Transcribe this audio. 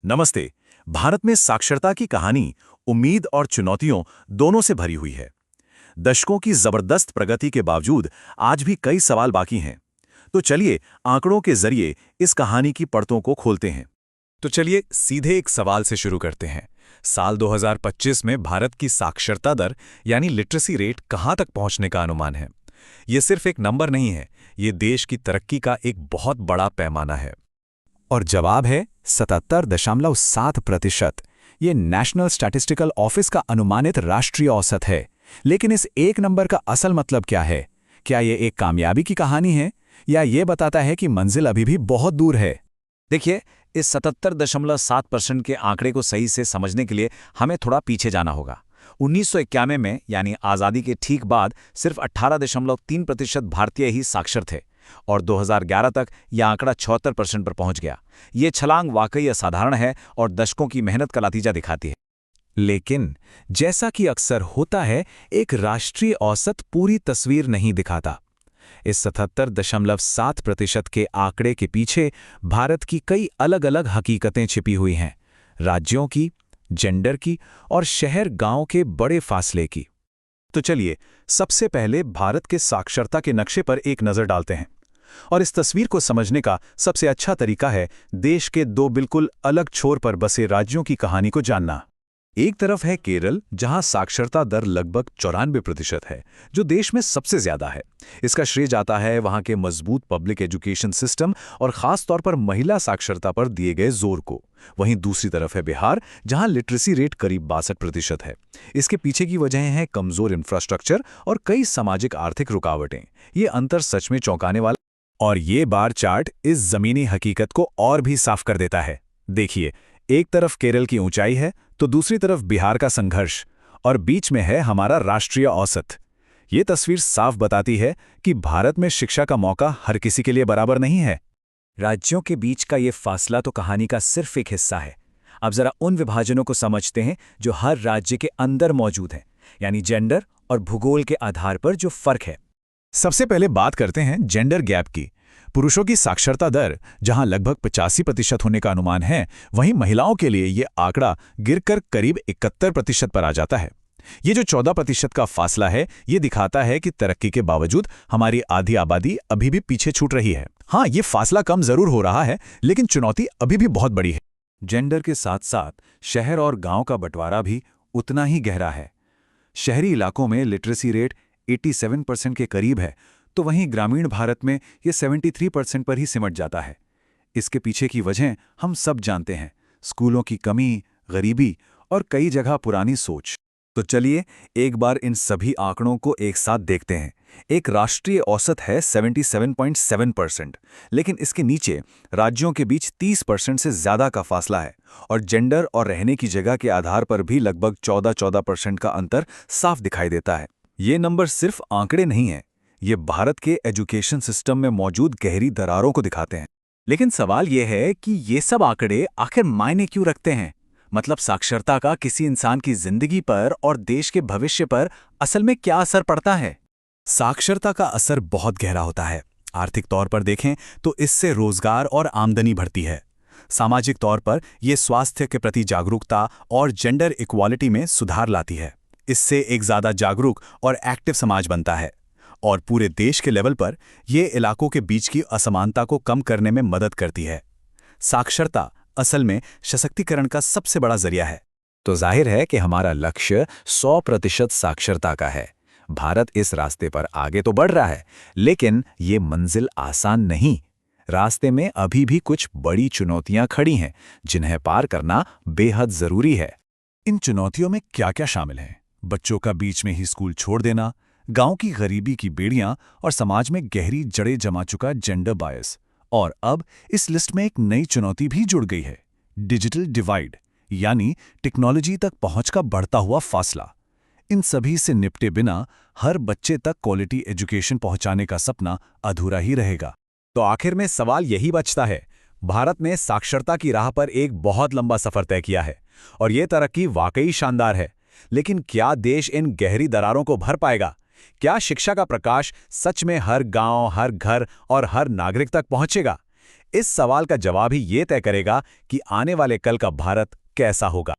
नमस्ते। भारत में साक्षरता की कहानी उम्मीद और चुनौतियों दोनों से भरी हुई है। दशकों की जबरदस्त प्रगति के बावजूद आज भी कई सवाल बाकी हैं। तो चलिए आंकड़ों के जरिए इस कहानी की परतों को खोलते हैं। तो चलिए सीधे एक सवाल से शुरू करते हैं। साल 2025 में भारत की साक्षरता दर यानी लिटरेसी रेट कहां तक पहुंचने का अनुमान है? ये सिर्फ एक नंबर नहीं है, ये देश की तरक्की का एक बहुत बड़ा पैमाना है। और जवाब है 77.7%। ये नेशनल स्टैटिस्टिकल ऑफिस का अनुमानित राष्ट्रीय औसत है। लेकिन इस एक नंबर का असल मतलब क्या है? क्या ये एक कामयाबी की कहानी है या ये बताता है कि मंजिल अभी भी बहुत दूर है? देखिए, इस 77.7% के आंकड़े को सही से समझने के लिए हमें थोड़ा पीछे जाना होगा। 1991 में यानी आज़ादी के ठीक बाद सिर्फ 18.3% भारतीय ही साक्षर थे और 2011 तक यह आंकड़ा 76% पर पहुंच गया। ये छलांग वाकई असाधारण है और दशकों की मेहनत का नतीजा दिखाती है। लेकिन जैसा कि अक्सर होता है, एक राष्ट्रीय औसत पूरी तस्वीर नहीं दिखाता। इस 77.7% के आंकड़े के पीछे भारत की कई अलग-अलग हकीकतें छिपी हुई हैं। राज्यों की, जेंडर की और शहर-गांव के बड़े फासले की। तो चलिए सबसे पहले भारत के साक्षरता के नक्शे पर एक नज़र डालते हैं। और इस तस्वीर को समझने का सबसे अच्छा तरीका है देश के दो बिल्कुल अलग छोर पर बसे राज्यों की कहानी को जानना। एक तरफ है केरल, जहां साक्षरता दर लगभग 94% है, जो देश में सबसे ज्यादा है। इसका श्रेय जाता है वहां के मजबूत पब्लिक एजुकेशन सिस्टम और खास तौर पर महिला साक्षरता पर दिए गए जोर को। वहीं दूसरी तरफ है बिहार, जहां लिटरेसी रेट करीब 62% है। इसके पीछे की वजह है कमजोर इंफ्रास्ट्रक्चर और कई सामाजिक आर्थिक रुकावटें। ये अंतर सच में चौंकाने वाला। और ये बार चार्ट इस जमीनी हकीकत को और भी साफ कर देता है। देखिए, एक तरफ केरल की ऊंचाई है तो दूसरी तरफ बिहार का संघर्ष, और बीच में है हमारा राष्ट्रीय औसत। ये तस्वीर साफ बताती है कि भारत में शिक्षा का मौका हर किसी के लिए बराबर नहीं है। राज्यों के बीच का ये फासला तो कहानी का सिर्फ एक हिस्सा है। अब जरा उन विभाजनों को समझते हैं जो हर राज्य के अंदर मौजूद हैं, यानी जेंडर और भूगोल के आधार पर जो फर्क है। सबसे पहले बात करते हैं जेंडर गैप की। पुरुषों की साक्षरता दर जहां लगभग 85% होने का अनुमान है, वहीं महिलाओं के लिए ये आंकड़ा गिरकर करीब 71% पर आ जाता है। ये जो 14% का फासला है, ये दिखाता है कि तरक्की के बावजूद हमारी आधी आबादी अभी भी पीछे छूट रही है। हाँ, ये फासला कम जरूर हो रहा है, लेकिन चुनौती अभी भी बहुत बड़ी है। जेंडर के साथ साथ शहर और गांव का बंटवारा भी उतना ही गहरा है। शहरी इलाकों में लिटरेसी रेट 87% के करीब है, तो वहीं ग्रामीण भारत में ये 73% पर ही सिमट जाता है। इसके पीछे की वजह हम सब जानते हैं: स्कूलों की कमी, गरीबी और कई जगह पुरानी सोच। तो चलिए एक बार इन सभी आंकड़ों को एक साथ देखते हैं। एक राष्ट्रीय औसत है 77.7%, लेकिन इसके नीचे राज्यों के बीच 30% से ज्यादा का फासला है और जेंडर और रहने की जगह के आधार पर भी लगभग 14% का अंतर साफ दिखाई देता है। ये नंबर सिर्फ आंकड़े नहीं हैं, ये भारत के एजुकेशन सिस्टम में मौजूद गहरी दरारों को दिखाते हैं। लेकिन सवाल यह है कि ये सब आंकड़े आखिर मायने क्यों रखते हैं? मतलब साक्षरता का किसी इंसान की जिंदगी पर और देश के भविष्य पर असल में क्या असर पड़ता है? साक्षरता का असर बहुत गहरा होता है। आर्थिक तौर पर देखें तो इससे रोजगार और आमदनी बढ़ती है। सामाजिक तौर पर यह स्वास्थ्य के प्रति जागरूकता और जेंडर इक्वालिटी में सुधार लाती है। इससे एक ज्यादा जागरूक और एक्टिव समाज बनता है। और पूरे देश के लेवल पर यह इलाकों के बीच की असमानता को कम करने में मदद करती है। साक्षरता असल में सशक्तिकरण का सबसे बड़ा जरिया है। तो जाहिर है कि हमारा लक्ष्य 100% साक्षरता का है। भारत इस रास्ते पर आगे तो बढ़ रहा है, लेकिन ये मंजिल आसान नहीं। रास्ते में अभी भी कुछ बड़ी चुनौतियां खड़ी हैं, जिन्हें पार करना बेहद जरूरी है। इन चुनौतियों में क्या क्या शामिल है? बच्चों का बीच में ही स्कूल छोड़ देना, गांव की गरीबी की बेड़ियां और समाज में गहरी जड़ें जमा चुका जेंडर बायस। और अब इस लिस्ट में एक नई चुनौती भी जुड़ गई है: डिजिटल डिवाइड, यानी टेक्नोलॉजी तक पहुंच का बढ़ता हुआ फासला। इन सभी से निपटे बिना हर बच्चे तक क्वालिटी एजुकेशन पहुंचाने का सपना अधूरा ही रहेगा। तो आखिर में सवाल यही बचता है, भारत ने साक्षरता की राह पर एक बहुत लंबा सफर तय किया है और ये तरक्की वाकई शानदार है। लेकिन क्या देश इन गहरी दरारों को भर पाएगा? क्या शिक्षा का प्रकाश सच में हर गांव, हर घर और हर नागरिक तक पहुंचेगा? इस सवाल का जवाब ही ये तय करेगा कि आने वाले कल का भारत कैसा होगा।